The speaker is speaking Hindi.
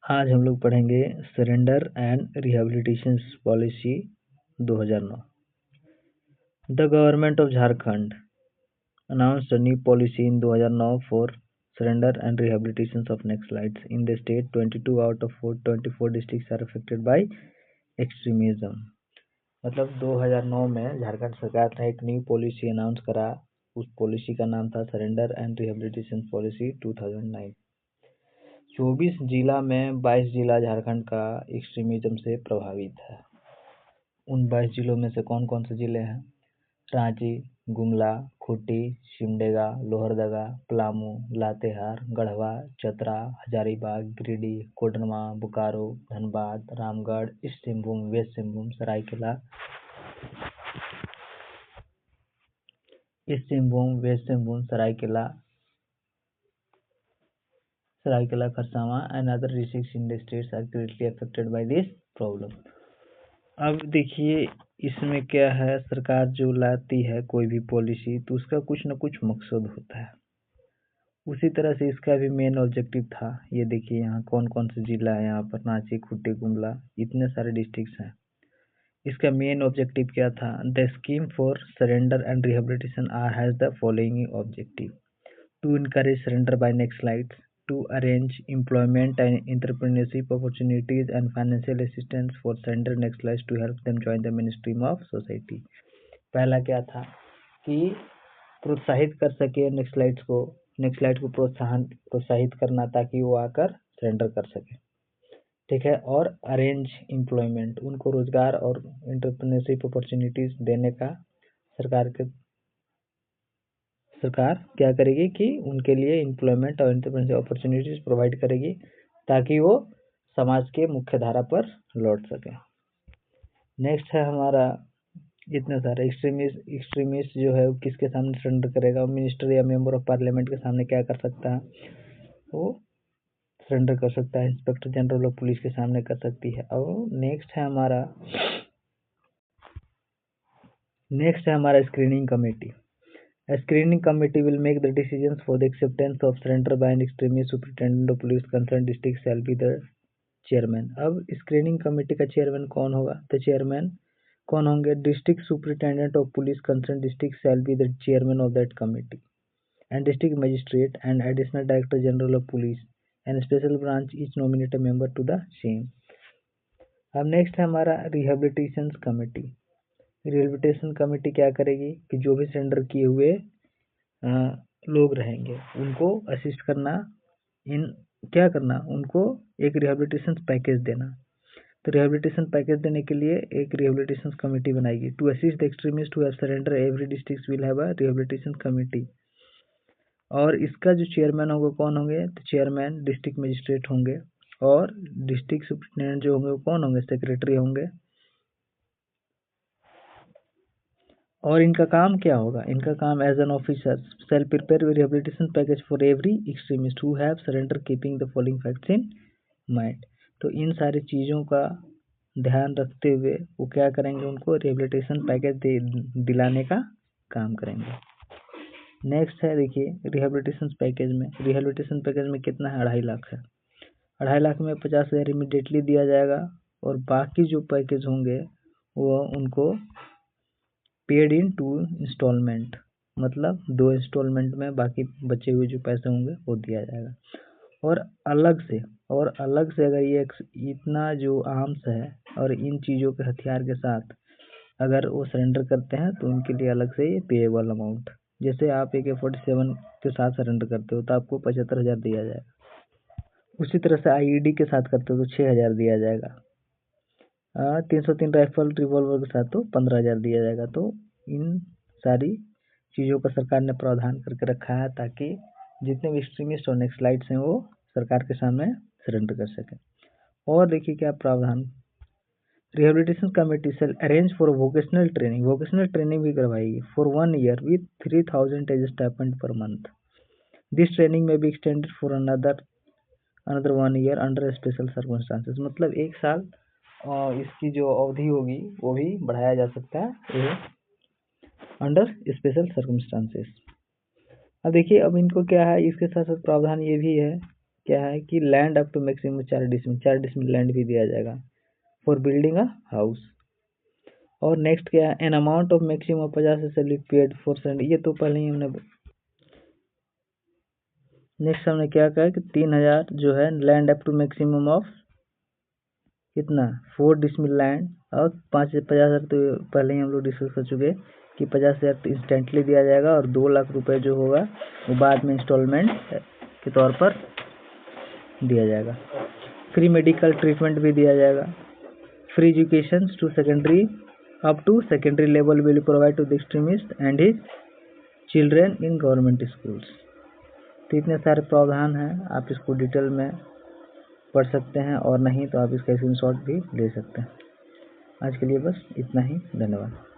आज हम लोग पढ़ेंगे surrender and rehabilitation policy 2009। The government of Jharkhand announced a new policy in 2009 for surrender and rehabilitation of Naxalites in the state. 22 out of 24 districts are affected by extremism. मतलब 2009 में झारखंड सरकार ने एक न्यू पॉलिसी अनाउंस करा। उस पॉलिसी का नाम था सरेंडर एंड रिहेबिलिटेशन पॉलिसी 2009। 24 जिला में 22 जिला झारखंड का एक्सट्रीमिज्म से प्रभावित है। उन 22 जिलों में से कौन कौन से जिले हैं? Ranchi, Gumla, Khunti, Simdega, Lohardaga, Palamu, Latehar, Garhwa, Chatra, Hazaribagh, Giridih, Koderma, Bokaro, Dhanbad, Ramgarh, east Singhbhum, west Singhbhum, Seraikela, east Singhbhum, west Singhbhum, Seraikela, Kharsawan and other districts in the states are greatly affected by this problem. अब देखिए इसमें क्या है, सरकार जो लाती है कोई भी पॉलिसी तो उसका कुछ न कुछ मकसद होता है। उसी तरह से इसका भी मेन ऑब्जेक्टिव था। ये देखिए यहाँ कौन कौन से जिला है, यहाँ पर रांची, खूंटी, गुमला, इतने सारे डिस्ट्रिक्ट्स हैं। इसका मेन ऑब्जेक्टिव क्या था? The scheme for surrender and rehabilitation has the following objective: to encourage surrender by Naxalites, to arrange employment and entrepreneurship opportunities and financial assistance for surrendered Naxalites to help them join the mainstream of society. पहला क्या था कि प्रोत्साहित कर सके नेक्सलाइट को प्रोत्साहित करना ताकि वो आकर सरेंडर कर सके, ठीक है। और अरेंज एम्प्लॉयमेंट, उनको रोजगार और एंटरप्रेन्योरशिप अपॉर्चुनिटीज देने का सरकार क्या करेगी कि उनके लिए एम्प्लॉयमेंट और एंटरप्रेन्योरशिप अपॉर्चुनिटीज प्रोवाइड करेगी ताकि वो समाज के मुख्य धारा पर लौट सके। नेक्स्ट है हमारा इतना सारा एक्सट्रीमिस्ट जो है वो किसके सामने सरेंडर करेगा? मिनिस्टर या मेंबर ऑफ पार्लियामेंट के सामने क्या कर सकता है? वो सरेंडर कर सकता है। इंस्पेक्टर जनरल ऑफ पुलिस के सामने कर सकती है। और नेक्स्ट है हमारा screening committee. A screening committee will make the decisions for the acceptance of surrender by an extremist. Superintendent of police concerned district shall be the chairman. अब स्क्रीनिंग कमेटी का चेयरमैन कौन होगा? तो चेयरमैन कौन होंगे? District superintendent of police concern district shall be the chairman of that committee and district magistrate and additional director general of police and special branch each nominate a member to the same. अब नेक्स्ट है हमारा रिहेबिलिटेशन कमेटी. रिहेबिलिटेशन कमेटी क्या करेगी कि जो भी सरेंडर किए हुए लोग रहेंगे उनको असिस्ट करना, उनको एक रिहेबिलिटेशन पैकेज देना. तो रिहेबिलिटेशन पैकेज देने के लिए एक रिहेबिलिटेशन कमेटी बनाएगी. To assist the extremist who have surrender every district will have a rehabilitation committee. और इसका जो चेयरमैन होगा कौन होंगे? तो चेयरमैन डिस्ट्रिक्ट मजिस्ट्रेट होंगे और डिस्ट्रिक्ट सुपरिटेंडेंट जो होंगे वो कौन होंगे? सेक्रेटरी होंगे. और इनका काम क्या होगा? इनका काम as an officer shall prepare rehabilitation package for every extremist who have surrender keeping the following facts in mind. तो इन सारी चीज़ों का ध्यान रखते हुए वो क्या करेंगे? उनको रिहेबिलिटेशन पैकेज दिलाने का काम करेंगे. नेक्स्ट है देखिए रिहेबिलिटेशन पैकेज में कितना है? 2.5 लाख है. 2.5 लाख में 50,000 इमीडिएटली दिया जाएगा और बाकी जो पैकेज होंगे वो उनको पेड इन 2 इंस्टॉलमेंट, मतलब 2 इंस्टॉलमेंट में बाकी बचे हुए जो पैसे होंगे वो दिया जाएगा. और अलग से अगर ये इतना जो आर्म्स है और इन चीज़ों के हथियार के साथ अगर वो सरेंडर करते हैं तो उनके लिए अलग से ये पेएबल अमाउंट. जैसे आप AK-47 के साथ सरेंडर करते हो तो आपको 75,000 दिया जाएगा. उसी तरह से IED के साथ करते हो तो 6,000 दिया जाएगा. 303 राइफल रिवॉल्वर के साथ तो 15,000 दिया जाएगा. तो इन सारी चीज़ों का सरकार ने प्रावधान करके रखा है ताकि जितने भी एक्सट्रीमिस्ट और नेक्सलाइट्स हैं वो सरकार के सामने सरेंडर कर सकें. और देखिए क्या प्रावधान. Rehabilitation committee shall arrange for vocational training भी करवाएगी for 1 year with 3,000 as stipend per month. This training में भी extended for another 1 year under special circumstances. मतलब 1 साल इसकी जो अवधि होगी वो भी बढ़ाया जा सकता है अंडर स्पेशल सर्कमस्टांसेस. अब देखिए अब इनको क्या है, इसके साथ साथ प्रावधान ये भी है क्या है कि land up to maximum 4 decimal land भी दिया जाएगा फॉर बिल्डिंग अ हाउस। और नेक्स्ट क्या है, एन अमाउंट ऑफ मैक्सिमम 50 से बी पेड फॉर सरेंडर, ये तो पहले ही हमने। नेक्स्ट हमने क्या कहा कि 3000 जो है land up to maximum of कितना 4 डिसमिल लैंड, और 50,000 तो पहले ही हम लोग डिस्कस कर चुके कि 50,000 तो इंस्टेंटली दिया जाएगा और 2 लाख रुपए जो होगा वो बाद में इंस्टॉलमेंट के तौर पर दिया जाएगा। फ्री मेडिकल ट्रीटमेंट भी दिया जाएगा। Free education to secondary up to secondary level will provide to the extremist and his children in government schools. तो इतने सारे प्रावधान हैं, आप इसको डिटेल में पढ़ सकते हैं, और नहीं तो आप इसका स्क्रीनशॉट भी ले सकते हैं। आज के लिए बस इतना ही, धन्यवाद।